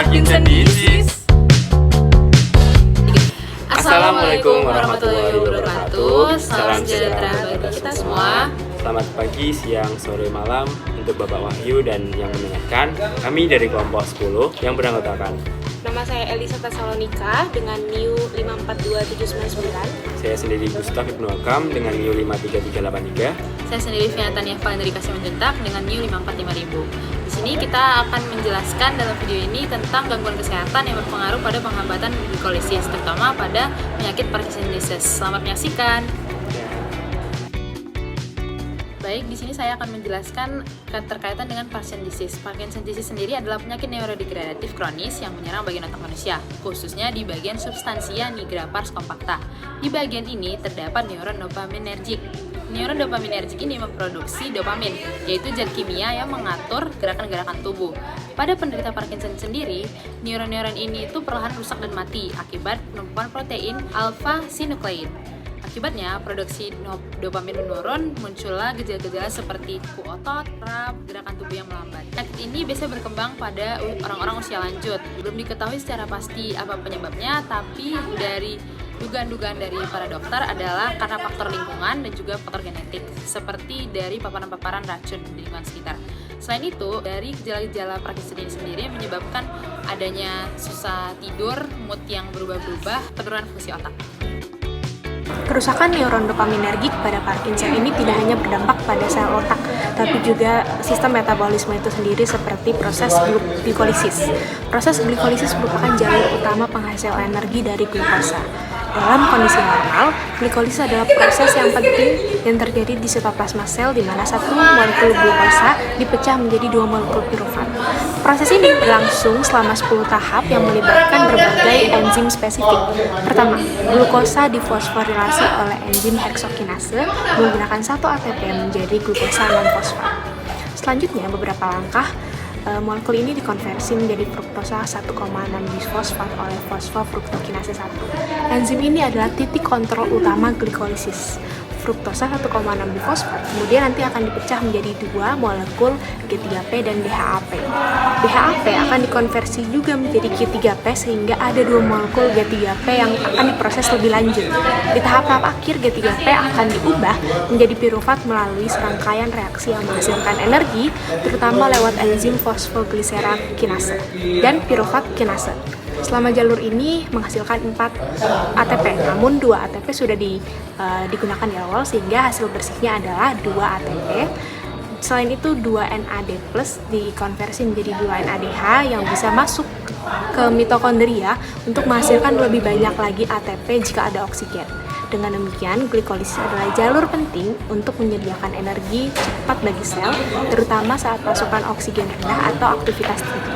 Parkinson disease. Assalamualaikum warahmatullahi wabarakatuh. Salam sejahtera bagi kita semua. Selamat pagi, siang, sore, malam untuk Bapak Wahyu dan yang mendengarkan. Kami dari kelompok 10 yang beranggotakan. Nama saya Elisa Tasalonika dengan NIU 542799. Saya sendiri Gustaf Ibnu Akam dengan NIU 53383. Saya sendiri Fiantan Yafal dari Kasih Menjentak dengan NIU 545.000. Di sini kita akan menjelaskan dalam video ini tentang gangguan kesehatan yang berpengaruh pada penghambatan glikolisis, terutama pada penyakit Parkinson disease. Selamat menyaksikan. Baik, di sini saya akan menjelaskan keterkaitan dengan Parkinson disease. Parkinson disease sendiri adalah penyakit neurodegeneratif kronis yang menyerang bagian otak manusia, khususnya di bagian substansia nigra pars compacta. Di bagian ini terdapat neuron dopaminergic. Neuron dopaminergic ini memproduksi dopamin, yaitu zat kimia yang mengatur gerakan-gerakan tubuh. Pada penderita Parkinson sendiri, neuron-neuron ini itu perlahan rusak dan mati akibat penumpukan protein alpha-synuclein. Akibatnya, produksi dopamin menurun, muncullah gejala-gejala seperti kuku otot, kramp, gerakan tubuh yang melambat. Penyakit ini biasanya berkembang pada orang-orang usia lanjut. Belum diketahui secara pasti apa penyebabnya, tapi dari dugaan-dugaan dari para dokter adalah karena faktor lingkungan dan juga faktor genetik, seperti dari paparan-paparan racun di lingkungan sekitar. Selain itu, dari gejala-gejala Parkinson ini sendiri menyebabkan adanya susah tidur, mood yang berubah-ubah, penurunan fungsi otak. Kerusakan neuron dopaminergik pada Parkinson ini tidak hanya berdampak pada sel otak, tapi juga sistem metabolisme itu sendiri seperti proses glikolisis. Proses glikolisis merupakan jalur utama penghasil energi dari glukosa. Dalam kondisi normal, glikolisis adalah proses yang penting yang terjadi di sitoplasma sel di mana satu molekul glukosa dipecah menjadi dua molekul pirufat. Proses ini berlangsung selama 10 tahap yang melibatkan berbagai enzim spesifik. Pertama, glukosa difosforilasi oleh enzim heksokinase menggunakan 1 ATP menjadi glukosa non-fosfat. Selanjutnya, beberapa langkah molekul ini dikonversi menjadi fruktosa 1,6 bisfosfat oleh fosfofruktokinase 1. Enzim ini adalah titik kontrol utama glikolisis. Fruktosa 1,6 bifosfat kemudian nanti akan dipecah menjadi dua molekul G3P dan DHAP. DHAP akan dikonversi juga menjadi G3P sehingga ada dua molekul G3P yang akan diproses lebih lanjut. Di tahap-tahap akhir G3P akan diubah menjadi pirufat melalui serangkaian reaksi yang menghasilkan energi, terutama lewat enzim fosfoglisera kinase dan pirufat kinase. Selama jalur ini menghasilkan 4 ATP, namun 2 ATP sudah digunakan di awal sehingga hasil bersihnya adalah 2 ATP. Selain itu 2 NAD+ dikonversi menjadi 2 NADH yang bisa masuk ke mitokondria untuk menghasilkan lebih banyak lagi ATP jika ada oksigen. Dengan demikian, glikolisis adalah jalur penting untuk menyediakan energi cepat bagi sel, terutama saat pasokan oksigen rendah atau aktivitas tinggi.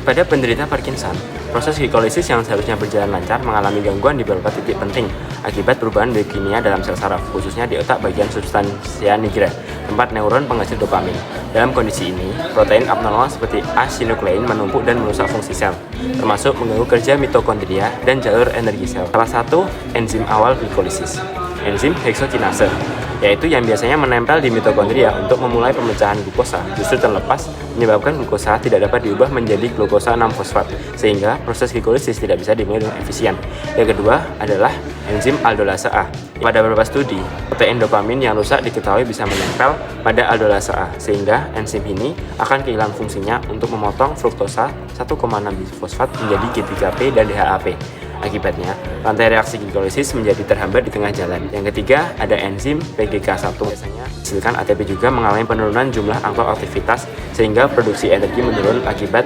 Pada penderita Parkinson, proses glikolisis yang seharusnya berjalan lancar mengalami gangguan di beberapa titik penting akibat perubahan biokimia dalam sel saraf, khususnya di otak bagian substansia nigra, tempat neuron penghasil dopamin. Dalam kondisi ini, protein abnormal seperti A-sinuklein menumpuk dan merusak fungsi sel, termasuk mengganggu kerja mitokondria dan jalur energi sel. Salah satu enzim awal glikolisis, enzim heksokinase, yaitu yang biasanya menempel di mitokondria untuk memulai pemecahan glukosa, justru terlepas menyebabkan glukosa tidak dapat diubah menjadi glukosa 6-fosfat, sehingga proses glikolisis tidak bisa dimulai dengan efisien. Yang kedua adalah enzim aldolase A. Pada beberapa studi, protein dopamin yang rusak diketahui bisa menempel pada aldolase A, sehingga enzim ini akan kehilangan fungsinya untuk memotong fruktosa 1,6 bisfosfat menjadi G3P dan DHAP. Akibatnya, rantai reaksi glikolisis menjadi terhambat di tengah jalan. Yang ketiga, ada enzim PGK1. Biasanya menghasilkan ATP juga mengalami penurunan jumlah angka aktivitas sehingga produksi energi menurun akibat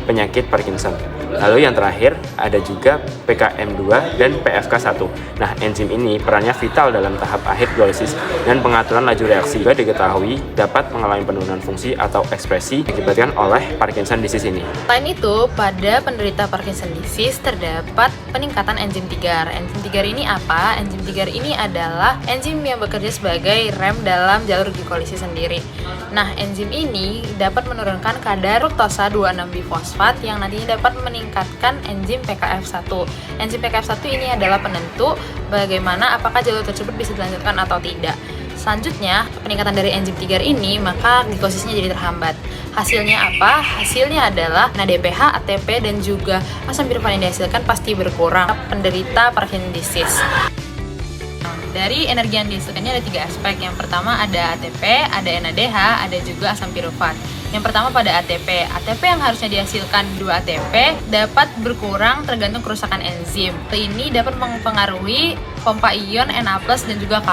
penyakit Parkinson. Lalu yang terakhir ada juga PKM2 dan PFK1. Nah, enzim ini perannya vital dalam tahap akhir glikolisis dan pengaturan laju reaksi. Juga diketahui dapat mengalami penurunan fungsi atau ekspresi diakibatkan oleh Parkinson disease ini. Selain itu, pada penderita Parkinson disease terdapat peningkatan enzim TIGAR. Enzim TIGAR ini apa? Enzim TIGAR ini adalah enzim yang bekerja sebagai rem dalam jalur glikolisis sendiri. Nah, enzim ini dapat menurunkan kadar fruktosa 2,6 bifosfat yang nantinya dapat meningkatkan enzim PKF1. Enzim PKF1 ini adalah penentu bagaimana apakah jalur tersebut bisa dilanjutkan atau tidak. Selanjutnya, peningkatan dari enzim tigar ini, maka glikosisnya jadi terhambat. Hasilnya apa? Hasilnya adalah NADPH, ATP, dan juga asam pirufan yang dihasilkan pasti berkurang penderita Parkinson disease. Dari energi yang dihasilkannya ada 3 aspek. Yang pertama ada ATP, ada NADH, ada juga asam pirufan. Yang pertama pada ATP. ATP yang harusnya dihasilkan 2 ATP dapat berkurang tergantung kerusakan enzim. Ini dapat mempengaruhi pompa ion Na+ dan juga K+.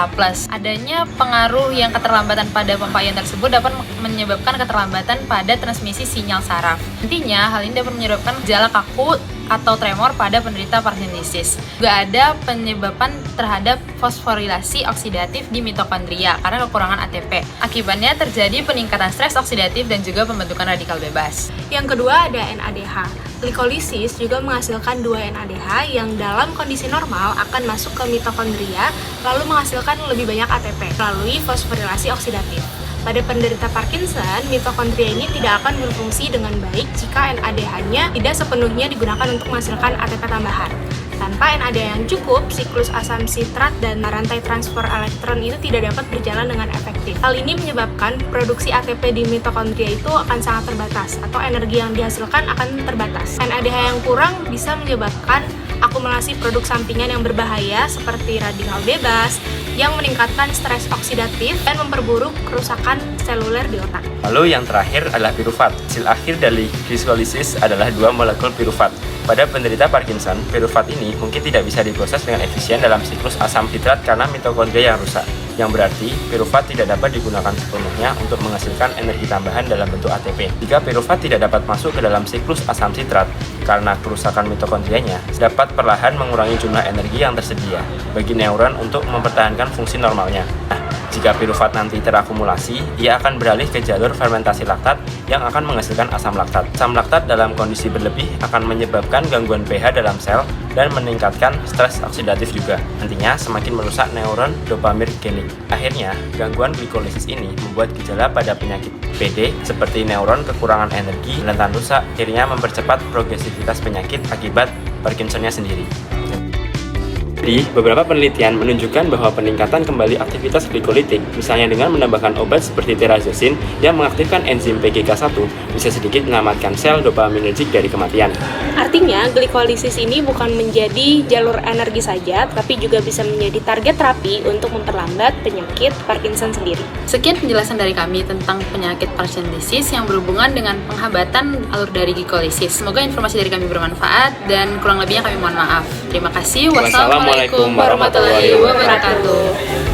Adanya pengaruh yang keterlambatan pada pompa ion tersebut dapat menyebabkan keterlambatan pada transmisi sinyal saraf. Intinya, hal ini dapat menyebabkan gejala kaku atau tremor pada penderita Parkinson disease. Juga ada penyebabkan terhadap fosforilasi oksidatif di mitokondria karena kekurangan ATP. Akibatnya terjadi peningkatan stres oksidatif dan juga pembentukan radikal bebas. Yang kedua ada NADH. Glikolisis juga menghasilkan 2 NADH yang dalam kondisi normal akan masuk ke mitokondria lalu menghasilkan lebih banyak ATP melalui fosforilasi oksidatif. Pada penderita Parkinson, mitokondria ini tidak akan berfungsi dengan baik jika NADH-nya tidak sepenuhnya digunakan untuk menghasilkan ATP tambahan. Tanpa NADH yang cukup, siklus asam sitrat dan rantai transfer elektron itu tidak dapat berjalan dengan efektif. Hal ini menyebabkan produksi ATP di mitokondria itu akan sangat terbatas atau energi yang dihasilkan akan terbatas. NADH yang kurang bisa menyebabkan akumulasi produk sampingan yang berbahaya seperti radikal bebas yang meningkatkan stres oksidatif dan memperburuk kerusakan seluler di otak. Lalu yang terakhir adalah pirufat. Hasil akhir dari glikolisis adalah 2 molekul pirufat. Pada penderita Parkinson, pirufat ini mungkin tidak bisa diproses dengan efisien dalam siklus asam sitrat karena mitokondria yang rusak. Yang berarti, pirufat tidak dapat digunakan sepenuhnya untuk menghasilkan energi tambahan dalam bentuk ATP. Jika pirufat tidak dapat masuk ke dalam siklus asam sitrat karena kerusakan mitokondrianya, dapat perlahan mengurangi jumlah energi yang tersedia bagi neuron untuk mempertahankan fungsi normalnya. Jika pirufat nanti terakumulasi, ia akan beralih ke jalur fermentasi laktat yang akan menghasilkan asam laktat. Asam laktat dalam kondisi berlebih akan menyebabkan gangguan pH dalam sel dan meningkatkan stres oksidatif juga. Nantinya semakin merusak neuron dopaminergic. Akhirnya, gangguan glikolisis ini membuat gejala pada penyakit PD seperti neuron kekurangan energi, rentan rusak, akhirnya mempercepat progresivitas penyakit akibat Parkinsonnya sendiri. Jadi, beberapa penelitian menunjukkan bahwa peningkatan kembali aktivitas glikolitik, misalnya dengan menambahkan obat seperti terazosin yang mengaktifkan enzim PGK1, bisa sedikit menyelamatkan sel dopaminergic dari kematian. Artinya, glikolisis ini bukan menjadi jalur energi saja, tapi juga bisa menjadi target terapi untuk memperlambat penyakit Parkinson sendiri. Sekian penjelasan dari kami tentang penyakit Parkinson disease yang berhubungan dengan penghambatan alur dari glikolisis. Semoga informasi dari kami bermanfaat dan kurang lebihnya kami mohon maaf. Terima kasih. Wassalamualaikum warahmatullahi wabarakatuh.